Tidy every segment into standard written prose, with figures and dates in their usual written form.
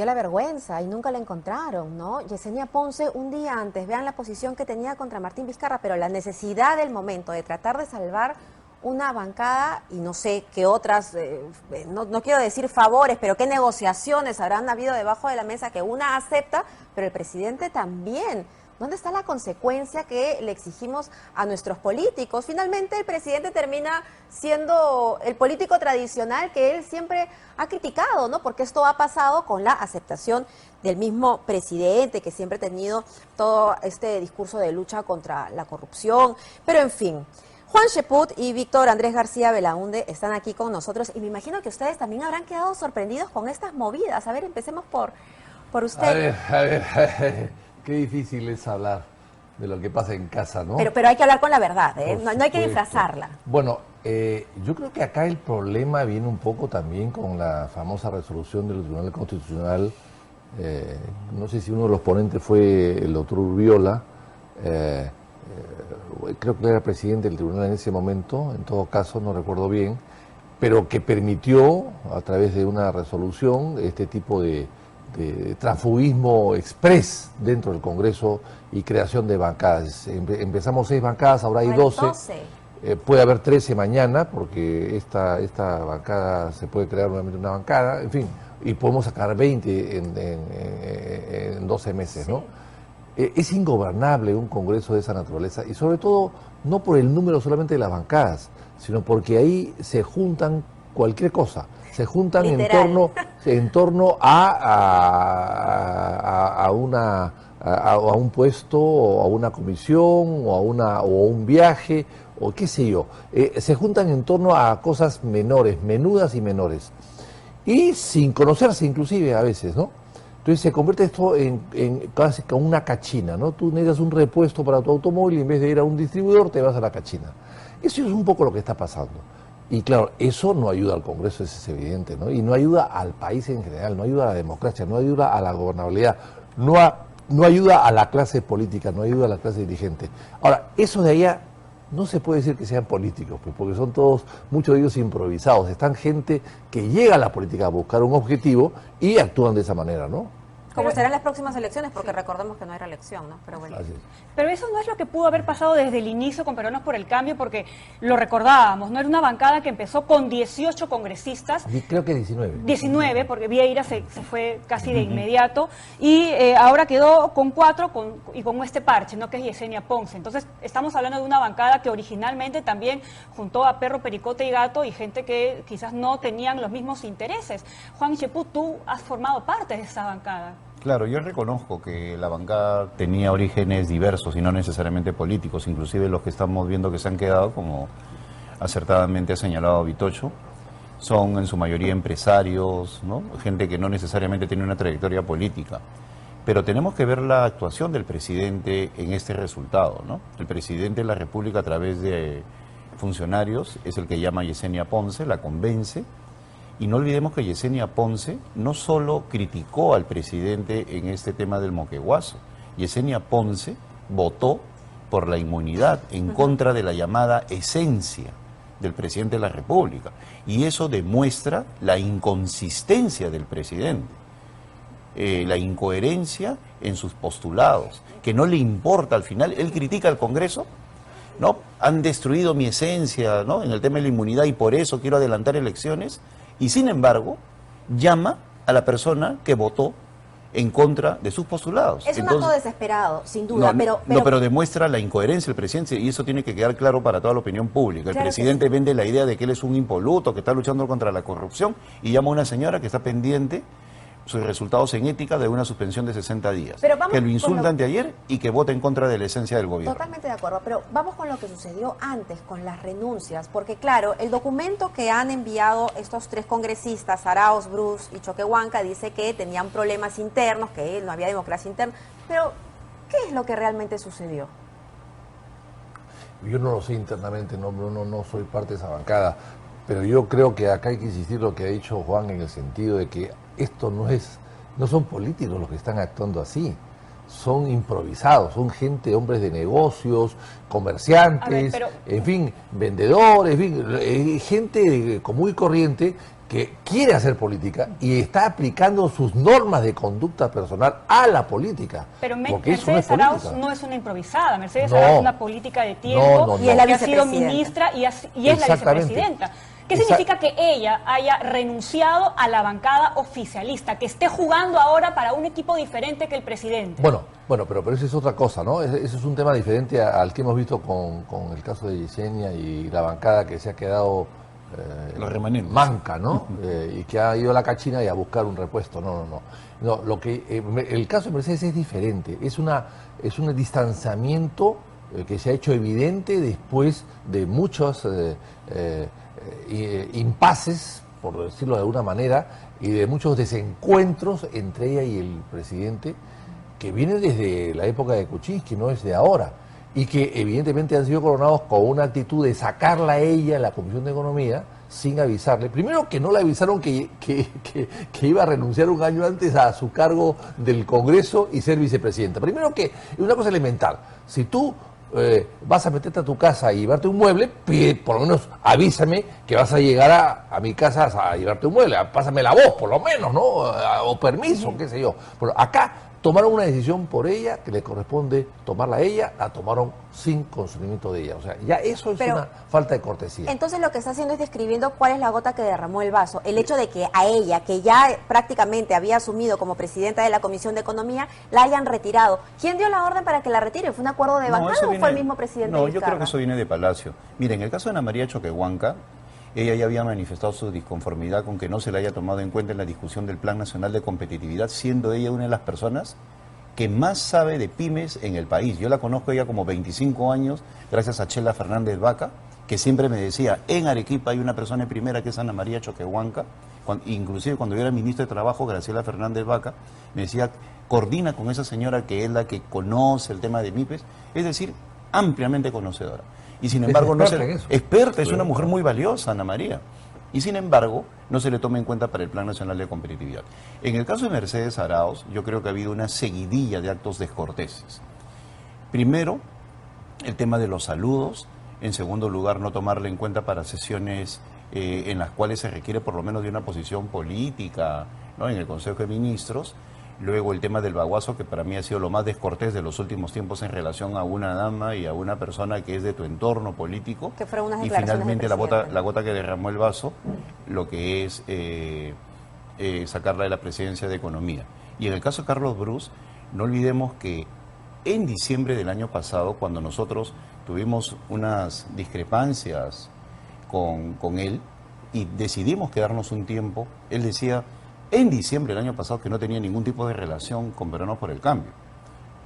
la vergüenza y nunca la encontraron, ¿no? Yesenia Ponce un día antes, vean la posición que tenía contra Martín Vizcarra, pero la necesidad del momento de tratar de salvar una bancada y no sé qué otras, no quiero decir favores, pero qué negociaciones habrán habido debajo de la mesa que una acepta, pero el presidente también. ¿Dónde está la consecuencia que le exigimos a nuestros políticos? Finalmente el presidente termina siendo el político tradicional que él siempre ha criticado, ¿no? Porque esto ha pasado con la aceptación del mismo presidente, que siempre ha tenido todo este discurso de lucha contra la corrupción. Pero en fin, Juan Cheput y Víctor Andrés García Belaúnde están aquí con nosotros y me imagino que ustedes también habrán quedado sorprendidos con estas movidas. A ver, empecemos por usted. A ver. Qué difícil es hablar de lo que pasa en casa, ¿no? Pero hay que hablar con la verdad, ¿eh? No hay que disfrazarla. Bueno, yo creo que acá el problema viene un poco también con la famosa resolución del Tribunal Constitucional. No sé si uno de los ponentes fue el doctor Urbiola, creo que era presidente del tribunal en ese momento, en todo caso no recuerdo bien, pero que permitió a través de una resolución este tipo de transfugismo express dentro del Congreso y creación de bancadas. Empezamos 6 bancadas, ahora hay 12. Puede haber 13 mañana, porque esta bancada se puede crear nuevamente una bancada, en fin, y podemos sacar 20 en 12 meses, ¿no? Es ingobernable un Congreso de esa naturaleza, y sobre todo no por el número solamente de las bancadas, sino porque ahí se juntan cualquier cosa. Se juntan en torno a un puesto, o a una comisión, o a un viaje, o qué sé yo. Se juntan en torno a cosas menores, menudas y menores. Y sin conocerse inclusive a veces, ¿no? Entonces se convierte esto en casi como una cachina, ¿no? Tú necesitas un repuesto para tu automóvil y en vez de ir a un distribuidor te vas a la cachina. Eso es un poco lo que está pasando. Y claro, eso no ayuda al Congreso, eso es evidente, ¿no? Y no ayuda al país en general, no ayuda a la democracia, no ayuda a la gobernabilidad, no ayuda a la clase política, no ayuda a la clase dirigente. Ahora, eso de allá no se puede decir que sean políticos, pues, porque son todos, muchos de ellos improvisados. Están gente que llega a la política a buscar un objetivo y actúan de esa manera, ¿no? Como serán las próximas elecciones, porque recordemos que no hay reelección, ¿no? Pero bueno. Pero eso no es lo que pudo haber pasado desde el inicio con Peruanos por el Cambio, porque lo recordábamos, ¿no? Era una bancada que empezó con 18 congresistas. Creo que 19. 19, porque Vieira se fue casi de inmediato, y ahora quedó con 4 y con este parche, ¿no? Que es Yesenia Ponce. Entonces, estamos hablando de una bancada que originalmente también juntó a Perro, Pericote y Gato, y gente que quizás no tenían los mismos intereses. Juan Cheput, tú has formado parte de esa bancada. Claro, yo reconozco que la bancada tenía orígenes diversos y no necesariamente políticos, inclusive los que estamos viendo que se han quedado, como acertadamente ha señalado Vitocho, son en su mayoría empresarios, ¿no? Gente que no necesariamente tiene una trayectoria política. Pero tenemos que ver la actuación del presidente en este resultado, ¿no? El presidente de la República, a través de funcionarios, es el que llama a Yesenia Ponce, la convence. Y no olvidemos que Yesenia Ponce no solo criticó al presidente en este tema del moqueguazo. Yesenia Ponce votó por la inmunidad en contra de la llamada esencia del presidente de la República. Y eso demuestra la inconsistencia del presidente, la incoherencia en sus postulados, que no le importa al final. Él critica al Congreso, ¿no? Han destruido mi esencia, ¿no? En el tema de la inmunidad y por eso quiero adelantar elecciones. Y sin embargo, llama a la persona que votó en contra de sus postulados. Es un acto desesperado, sin duda, pero demuestra la incoherencia del presidente, y eso tiene que quedar claro para toda la opinión pública. El presidente vende la idea de que él es un impoluto, que está luchando contra la corrupción, y llama a una señora que está pendiente sus resultados en ética de una suspensión de 60 días. Que lo insultan de ayer y que vota en contra de la esencia del gobierno. Totalmente de acuerdo, pero vamos con lo que sucedió antes, con las renuncias, porque claro, el documento que han enviado estos 3 congresistas, Arauz, Bruce y Choquehuanca, dice que tenían problemas internos, que no había democracia interna, pero ¿qué es lo que realmente sucedió? Yo no lo sé internamente, no soy parte de esa bancada, pero yo creo que acá hay que insistir lo que ha dicho Juan, en el sentido de que esto no son políticos los que están actuando así. son improvisados, son gente, hombres de negocios, comerciantes, en fin, vendedores, en fin, gente común y corriente que quiere hacer política y está aplicando sus normas de conducta personal a la política. Pero Mercedes Arauz no es una improvisada, Mercedes Arauz es una política de tiempo, y es la que ha sido ministra y es la vicepresidenta. ¿Qué significa que ella haya renunciado a la bancada oficialista, que esté jugando ahora para un equipo diferente que el presidente? Bueno, pero eso es otra cosa, ¿no? Ese es un tema diferente al que hemos visto con el caso de Yesenia y la bancada que se ha quedado los remanentes, manca, ¿no? Y que ha ido a la cachina y a buscar un repuesto. No, lo que el caso de Mercedes es diferente, es un distanciamiento que se ha hecho evidente después de muchos impases, por decirlo de alguna manera, y de muchos desencuentros entre ella y el presidente, que vienen desde la época de Kuczynski, no es de ahora, y que evidentemente han sido coronados con una actitud de sacarla a ella de la Comisión de Economía sin avisarle. Primero, que no le avisaron que iba a renunciar un año antes a su cargo del Congreso y ser vicepresidenta. Primero, que una cosa elemental, si tú vas a meterte a tu casa y llevarte un mueble, por lo menos avísame que vas a llegar a mi casa a llevarte un mueble, pásame la voz por lo menos, ¿no? O permiso, qué sé yo. Pero acá tomaron una decisión por ella, que le corresponde tomarla a ella, la tomaron sin consentimiento de ella. O sea, ya eso es una falta de cortesía. Entonces lo que está haciendo es describiendo cuál es la gota que derramó el vaso. El hecho de que a ella, que ya prácticamente había asumido como presidenta de la Comisión de Economía, la hayan retirado. ¿Quién dio la orden para que la retire? ¿Fue un acuerdo de bancada o fue el mismo presidente? No, yo creo que eso viene de Palacio. Miren, en el caso de Ana María Choquehuanca, ella ya había manifestado su disconformidad con que no se le haya tomado en cuenta en la discusión del Plan Nacional de Competitividad, siendo ella una de las personas que más sabe de pymes en el país. Yo la conozco ella como 25 años, gracias a Chela Fernández Vaca, que siempre me decía, en Arequipa hay una persona en primera que es Ana María Choquehuanca, inclusive cuando yo era ministro de Trabajo, Graciela Fernández Vaca, me decía, coordina con esa señora que es la que conoce el tema de MIPES, es decir, ampliamente conocedora. Y sin embargo, experta, es una mujer muy valiosa, Ana María. Y sin embargo, no se le toma en cuenta para el Plan Nacional de Competitividad. En el caso de Mercedes Arauz, yo creo que ha habido una seguidilla de actos descorteses. Primero, el tema de los saludos. En segundo lugar, no tomarle en cuenta para sesiones en las cuales se requiere por lo menos de una posición política, ¿no? En el Consejo de Ministros. Luego el tema del baguazo, que para mí ha sido lo más descortés de los últimos tiempos en relación a una dama y a una persona que es de tu entorno político. Que fueron unas y declaraciones finalmente la gota que derramó el vaso, lo que es sacarla de la presidencia de Economía. Y en el caso de Carlos Brus, no olvidemos que en diciembre del año pasado, cuando nosotros tuvimos unas discrepancias con él y decidimos quedarnos un tiempo, él decía en diciembre del año pasado que no tenía ningún tipo de relación con Peruanos por el Cambio.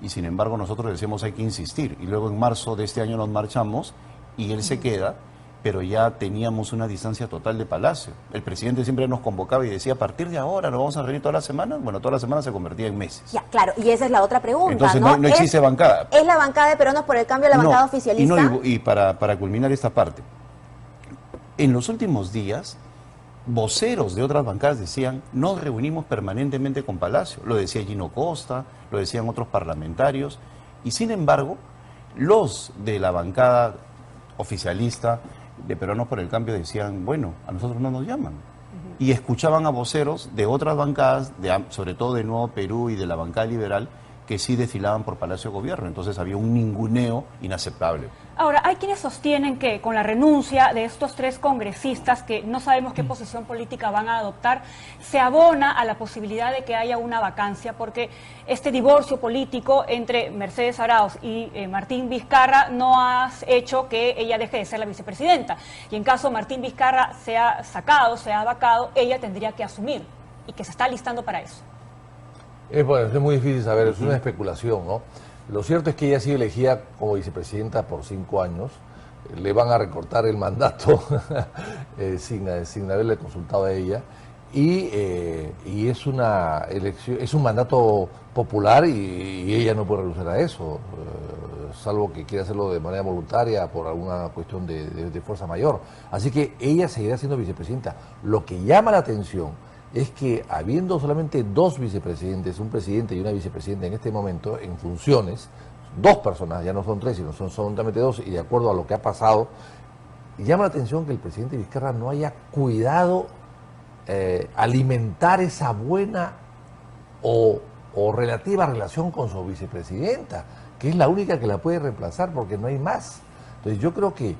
Y sin embargo nosotros decíamos hay que insistir. Y luego en marzo de este año nos marchamos y él se queda, pero ya teníamos una distancia total de Palacio. El presidente siempre nos convocaba y decía, a partir de ahora nos vamos a reunir todas las semanas. Bueno, todas las semanas se convertía en meses. Ya, claro, y esa es la otra pregunta. Entonces no existe bancada. ¿Es la bancada de Peruanos por el Cambio la bancada oficialista? Y para culminar esta parte, en los últimos días, voceros de otras bancadas decían, nos reunimos permanentemente con Palacio. Lo decía Gino Costa, lo decían otros parlamentarios. Y sin embargo, los de la bancada oficialista de Peruanos por el Cambio decían, bueno, a nosotros no nos llaman. Y escuchaban a voceros de otras bancadas, sobre todo de Nuevo Perú y de la bancada liberal, que sí desfilaban por Palacio de Gobierno. Entonces había un ninguneo inaceptable. Ahora, hay quienes sostienen que con la renuncia de estos 3 congresistas, que no sabemos qué posición política van a adoptar, se abona a la posibilidad de que haya una vacancia, porque este divorcio político entre Mercedes Arauz y Martín Vizcarra no ha hecho que ella deje de ser la vicepresidenta. Y en caso Martín Vizcarra sea sacado, sea vacado, ella tendría que asumir, y que se está listando para eso. Bueno, es muy difícil saber, es una especulación, ¿no? Lo cierto es que ella ha sido elegida como vicepresidenta por 5 años, le van a recortar el mandato sin haberle consultado a ella, y es una elección, es un mandato popular y ella no puede renunciar a eso, salvo que quiera hacerlo de manera voluntaria por alguna cuestión de fuerza mayor. Así que ella seguirá siendo vicepresidenta. Lo que llama la atención es que habiendo solamente dos vicepresidentes, un presidente y una vicepresidenta en este momento, en funciones, dos personas, ya no son tres, sino son solamente dos, y de acuerdo a lo que ha pasado, llama la atención que el presidente Vizcarra no haya cuidado alimentar esa buena o relativa relación con su vicepresidenta, que es la única que la puede reemplazar porque no hay más. Entonces yo creo que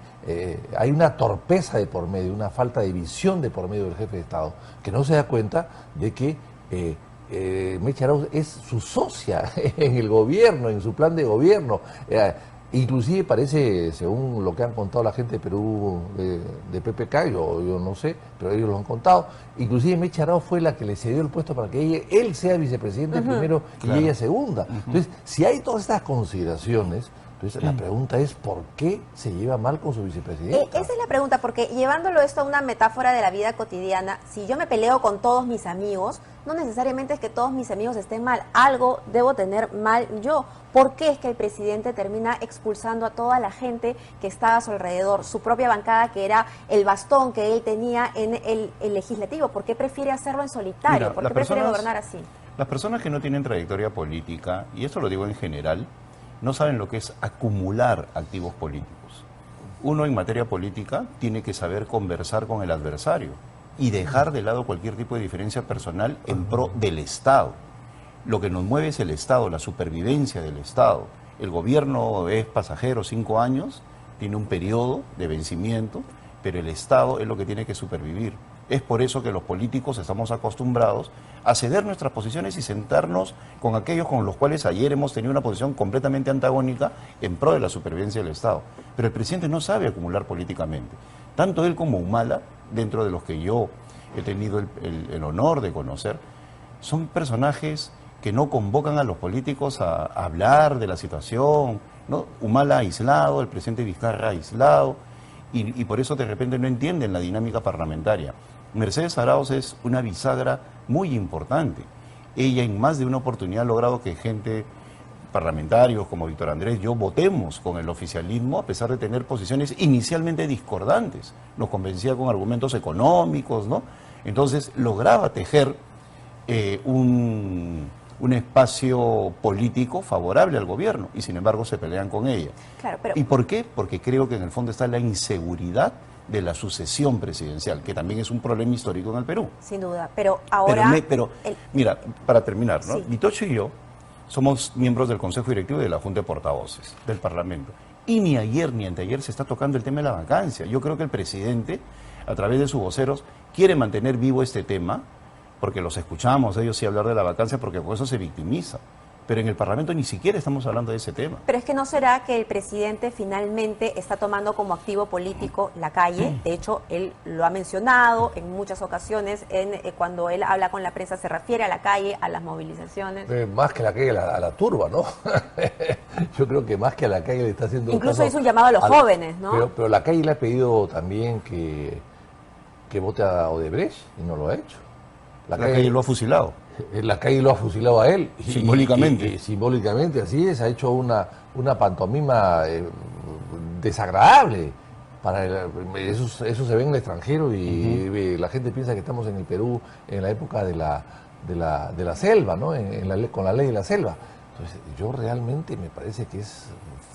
hay una torpeza de por medio, una falta de visión de por medio del jefe de Estado, que no se da cuenta de que Mechi Arauz es su socia en el gobierno, en su plan de gobierno. Inclusive parece, según lo que han contado la gente de Perú, de PPK, yo no sé, pero ellos lo han contado, inclusive Mechi Arauz fue la que le cedió el puesto para que él sea vicepresidente primero y ella segunda. Entonces, si hay todas estas consideraciones, entonces la pregunta es ¿por qué se lleva mal con su vicepresidenta? Esa es la pregunta, porque llevándolo esto a una metáfora de la vida cotidiana, si yo me peleo con todos mis amigos, no necesariamente es que todos mis amigos estén mal, algo debo tener mal yo. ¿Por qué es que el presidente termina expulsando a toda la gente que estaba a su alrededor, su propia bancada, que era el bastón que él tenía en el legislativo? ¿Por qué prefiere hacerlo en solitario? Mira, ¿Por qué prefiere gobernar así? Las personas que no tienen trayectoria política, y esto lo digo en general, no saben lo que es acumular activos políticos. Uno en materia política tiene que saber conversar con el adversario y dejar de lado cualquier tipo de diferencia personal en pro del Estado. Lo que nos mueve es el Estado, la supervivencia del Estado. El gobierno es pasajero, 5 años, tiene un periodo de vencimiento, pero el Estado es lo que tiene que supervivir. Es por eso que los políticos estamos acostumbrados a ceder nuestras posiciones y sentarnos con aquellos con los cuales ayer hemos tenido una posición completamente antagónica en pro de la supervivencia del Estado. Pero el presidente no sabe acumular políticamente. Tanto él como Humala, dentro de los que yo he tenido el honor de conocer, son personajes que no convocan a los políticos a hablar de la situación, ¿no? Humala aislado, el presidente Vizcarra aislado, y por eso de repente no entienden la dinámica parlamentaria. Mercedes Arauz es una bisagra muy importante. Ella en más de una oportunidad ha logrado que gente, parlamentarios como Víctor Andrés, yo votemos con el oficialismo a pesar de tener posiciones inicialmente discordantes. Nos convencía con argumentos económicos, ¿no? Entonces lograba tejer un espacio político favorable al gobierno y sin embargo se pelean con ella. Claro, pero... ¿Y por qué? Porque creo que en el fondo está la inseguridad de la sucesión presidencial, que también es un problema histórico en el Perú. Sin duda, pero ahora... Mira, para terminar, ¿no? Sí. Vitocho y yo somos miembros del Consejo Directivo y de la Junta de Portavoces del Parlamento. Y ni ayer ni anteayer se está tocando el tema de la vacancia. Yo creo que el presidente, a través de sus voceros, quiere mantener vivo este tema, porque los escuchamos ellos sí hablar de la vacancia, porque con eso se victimiza. Pero en el Parlamento ni siquiera estamos hablando de ese tema. Pero es que ¿no será que el presidente finalmente está tomando como activo político la calle? De hecho, él lo ha mencionado en muchas ocasiones, cuando él habla con la prensa se refiere a la calle, a las movilizaciones. Más que la calle, a la turba, ¿no? Yo creo que más que a la calle le está haciendo... Incluso hizo un llamado a los jóvenes, ¿no? Pero la calle le ha pedido también que vote a Odebrecht y no lo ha hecho. La calle lo ha fusilado. La calle lo ha fusilado a él. Simbólicamente. Y simbólicamente, así es, ha hecho una pantomima desagradable. Eso se ve en el extranjero y la gente piensa que estamos en el Perú en la época de la selva, ¿no? Con la ley de la selva. Entonces, yo realmente me parece que es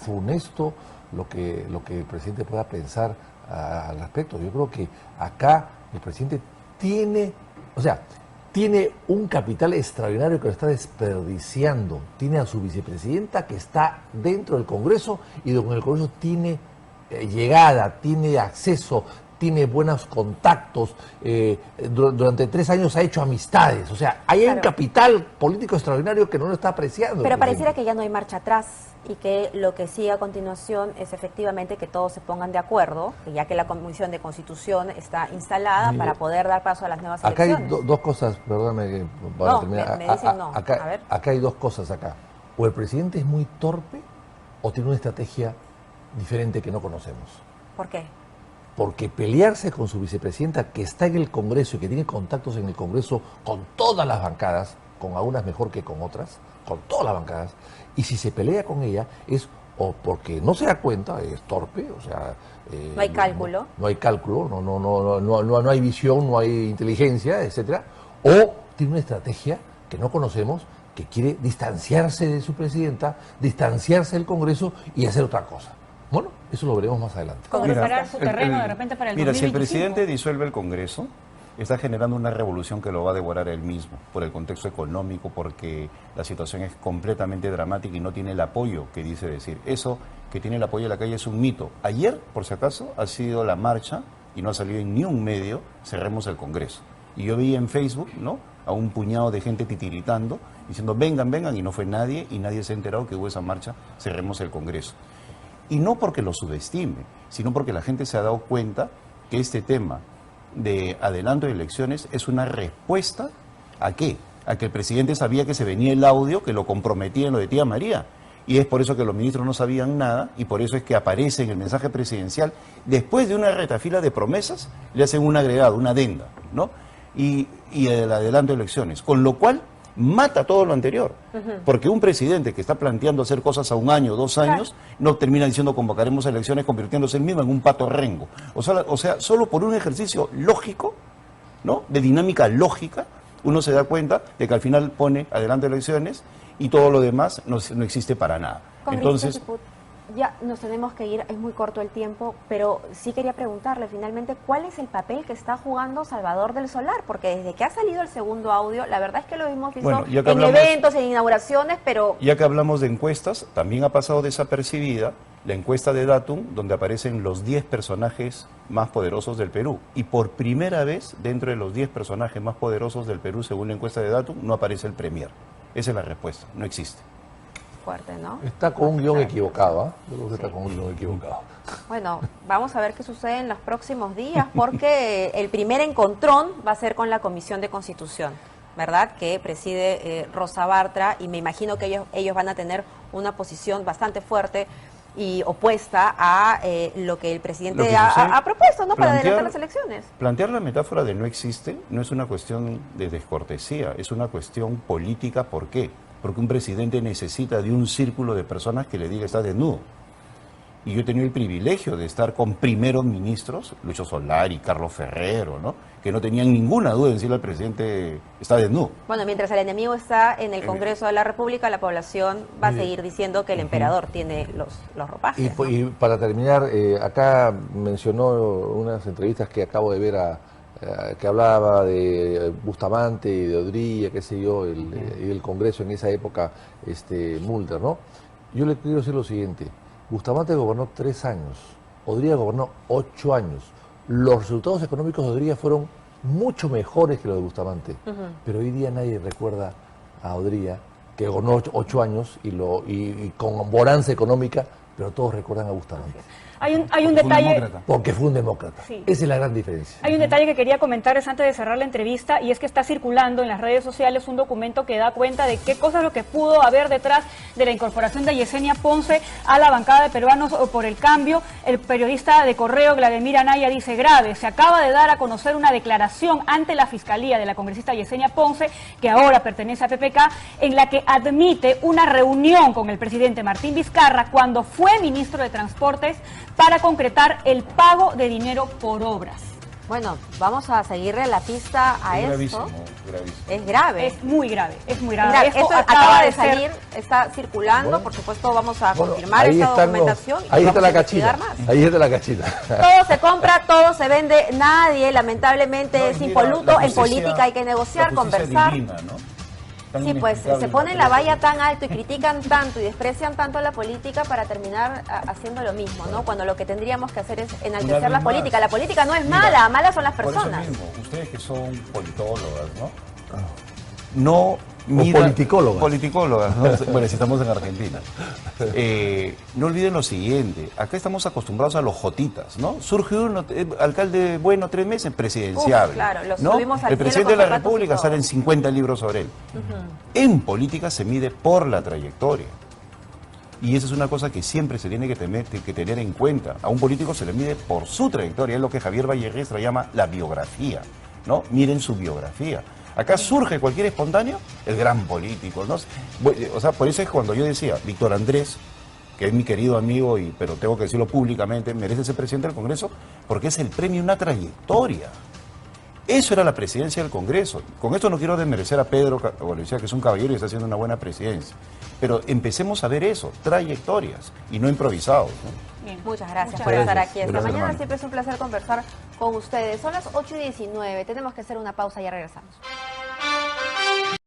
funesto lo que el presidente pueda pensar al respecto. Yo creo que acá el presidente tiene un capital extraordinario que lo está desperdiciando. Tiene a su vicepresidenta que está dentro del Congreso y con el Congreso tiene llegada, tiene acceso, tiene buenos contactos. Durante 3 años ha hecho amistades. O sea, hay un capital político extraordinario que no lo está apreciando. Pero pareciera que ya no hay marcha atrás y que lo que sigue a continuación es efectivamente que todos se pongan de acuerdo, ya que la Comisión de Constitución está instalada para poder dar paso a las nuevas elecciones. Acá hay dos cosas, perdóname para terminar. Me dicen no. Acá hay dos cosas acá. O el presidente es muy torpe o tiene una estrategia diferente que no conocemos. ¿Por qué? Porque pelearse con su vicepresidenta, que está en el Congreso y que tiene contactos en el Congreso con todas las bancadas, con algunas mejor que con otras, con todas las bancadas, y si se pelea con ella es o porque no se da cuenta, es torpe, o sea... no hay cálculo. No hay cálculo, no hay visión, no hay inteligencia, etcétera, o tiene una estrategia que no conocemos, que quiere distanciarse de su presidenta, distanciarse del Congreso y hacer otra cosa. Bueno, eso lo veremos más adelante. Como preparar su terreno de repente para el 2025. Mira, si el presidente disuelve el Congreso, está generando una revolución que lo va a devorar él mismo, por el contexto económico, porque la situación es completamente dramática y no tiene el apoyo que dice decir. Eso que tiene el apoyo de la calle es un mito. Ayer, por si acaso, ha sido la marcha, y no ha salido en ni un medio, cerremos el Congreso. Y yo vi en Facebook, ¿no?, a un puñado de gente titiritando, diciendo vengan, vengan, y no fue nadie, y nadie se ha enterado que hubo esa marcha, cerremos el Congreso. Y no porque lo subestime, sino porque la gente se ha dado cuenta que este tema de adelanto de elecciones es una respuesta ¿a qué? A que el presidente sabía que se venía el audio que lo comprometía en lo de tía María. Y es por eso que los ministros no sabían nada, y por eso es que aparece en el mensaje presidencial, después de una retafila de promesas, le hacen un agregado, una adenda, ¿no? Y el adelanto de elecciones, con lo cual mata todo lo anterior, porque un presidente que está planteando hacer cosas a un año, 2 años, no termina diciendo convocaremos elecciones, convirtiéndose él mismo en un pato rengo. O sea, solo por un ejercicio lógico, ¿no?, de dinámica lógica, uno se da cuenta de que al final pone adelante elecciones y todo lo demás no existe para nada. Entonces, ya nos tenemos que ir, es muy corto el tiempo, pero sí quería preguntarle finalmente cuál es el papel que está jugando Salvador del Solar, porque desde que ha salido el segundo audio, la verdad es que lo hemos visto en eventos, en inauguraciones, pero... Ya que hablamos de encuestas, también ha pasado desapercibida la encuesta de Datum, donde aparecen los 10 personajes más poderosos del Perú. Y por primera vez, dentro de los 10 personajes más poderosos del Perú, según la encuesta de Datum, no aparece el Premier. Esa es la respuesta, no existe. Fuerte, ¿no? Está con un guión equivocado, ¿ah? Yo creo que está con un guión equivocado. Bueno, vamos a ver qué sucede en los próximos días, porque el primer encontrón va a ser con la Comisión de Constitución, ¿verdad?, que preside Rosa Bartra, y me imagino que ellos van a tener una posición bastante fuerte y opuesta a lo que el presidente ha propuesto, ¿no?, para adelantar las elecciones. Plantear la metáfora de no existe no es una cuestión de descortesía, es una cuestión política. ¿Por qué? Porque un presidente necesita de un círculo de personas que le diga está desnudo. Y yo he tenido el privilegio de estar con primeros ministros, Lucho Solari, Carlos Ferrero, ¿no?, que no tenían ninguna duda en decirle al presidente está desnudo. Bueno, mientras el enemigo está en el Congreso de la República, la población va a seguir diciendo que el emperador tiene los ropajes. Y para terminar, acá mencionó unas entrevistas que acabo de ver que hablaba de Bustamante y de Odría, qué sé yo, y el Congreso en esa época, Mulder, ¿no? Yo le quiero decir lo siguiente: Bustamante gobernó 3 años, Odría gobernó 8 años. Los resultados económicos de Odría fueron mucho mejores que los de Bustamante, pero hoy día nadie recuerda a Odría, que gobernó 8 años y con bonanza económica, pero todos recuerdan a Bustamante. Hay un detalle... Porque fue un demócrata. Sí. Esa es la gran diferencia. Hay un detalle que quería comentarles antes de cerrar la entrevista, y es que está circulando en las redes sociales un documento que da cuenta de qué cosa es lo que pudo haber detrás de la incorporación de Yesenia Ponce a la bancada de Peruanos por el Cambio. El periodista de Correo, Vladimir Anaya, dice: grave, se acaba de dar a conocer una declaración ante la Fiscalía de la congresista Yesenia Ponce, que ahora pertenece a PPK, en la que admite una reunión con el presidente Martín Vizcarra cuando fue ministro de Transportes para concretar el pago de dinero por obras. Bueno, vamos a seguirle la pista a esto. Gravísimo. Es grave. Es muy grave, es muy grave. Mira, Esto esto acaba de salir, está circulando, bueno, por supuesto vamos a confirmar esta documentación. Ahí está la cachita, ahí está la cachita. Todo se compra, todo se vende, nadie lamentablemente es impoluto. En política hay que negociar, conversar. Divina, ¿no? Sí, pues se ponen la valla tan alto y critican tanto y desprecian tanto a la política para terminar haciendo lo mismo, ¿no? Cuando lo que tendríamos que hacer es enaltecer la política. La política no es mala, malas son las personas. Por eso mismo, ustedes que son politólogas, ¿no? Politicólogas, ¿no? Bueno, si estamos en Argentina. No olviden lo siguiente: acá estamos acostumbrados a los jotitas, ¿no? Surge uno, alcalde bueno, 3 meses, presidenciable. Claro, ¿no? El presidente de la República salen 50 libros sobre él. En política se mide por la trayectoria. Y esa es una cosa que siempre se tiene que tener en cuenta. A un político se le mide por su trayectoria, es lo que Javier Vallerestra llama la biografía, ¿no? Miren su biografía. Acá surge cualquier espontáneo, el gran político, ¿no? O sea, por eso es cuando yo decía, Víctor Andrés, que es mi querido amigo, pero tengo que decirlo públicamente, merece ser presidente del Congreso, porque es el premio a una trayectoria. Eso era la presidencia del Congreso. Con esto no quiero desmerecer a Pedro Galicia, que es un caballero y está haciendo una buena presidencia. Pero empecemos a ver eso, trayectorias y no improvisados, ¿no? Bien. Muchas gracias Muchas por estar gracias. aquí esta Gracias, mañana. hermano. Siempre es un placer conversar con ustedes. Son las 8:19. Tenemos que hacer una pausa y ya regresamos.